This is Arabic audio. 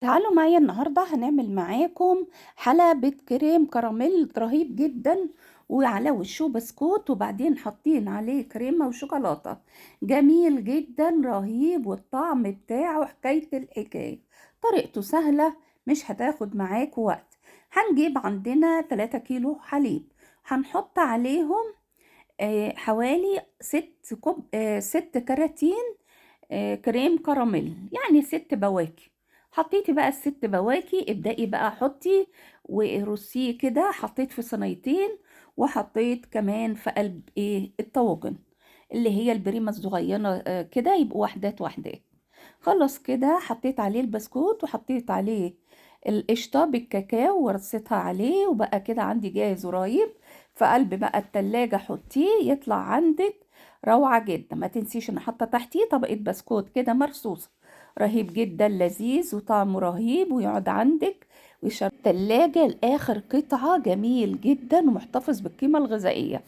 تعالوا معايا النهاردة هنعمل معاكم حلبة كريم كراميل رهيب جدا، وعلى وشه بسكوت وبعدين حاطين عليه كريمة وشوكولاتة. جميل جدا رهيب، والطعم بتاعه حكاية الحكاية. طريقته سهلة، مش هتاخد معاكم وقت. هنجيب عندنا 3 كيلو حليب، هنحط عليهم حوالي 6 كراتين كريم كراميل، يعني 6 بواكي. حطيتي بقى ال6 بواكي، ابدأي بقى حطي ورصيه كده. حطيت في صينيتين، وحطيت كمان في قلب الطواجن اللي هي البريمة الصغيرة كده، يبقوا وحدات وحدات. خلص كده، حطيت عليه البسكوت وحطيت عليه القشطة بالكاكاو ورصيتها عليه، وبقى كده عندي جاهز قريب. في قلب بقى التلاجة حطيه يطلع عندك روعة جدا. ما تنسيش ان حاطة تحتيه طبقة بسكوت كده مرصوصة. رهيب جدا، لذيذ وطعمه رهيب، ويقعد عندك ويشرب التلاجة لآخر قطعة. جميل جدا ومحتفظ بالقيمة الغذائية.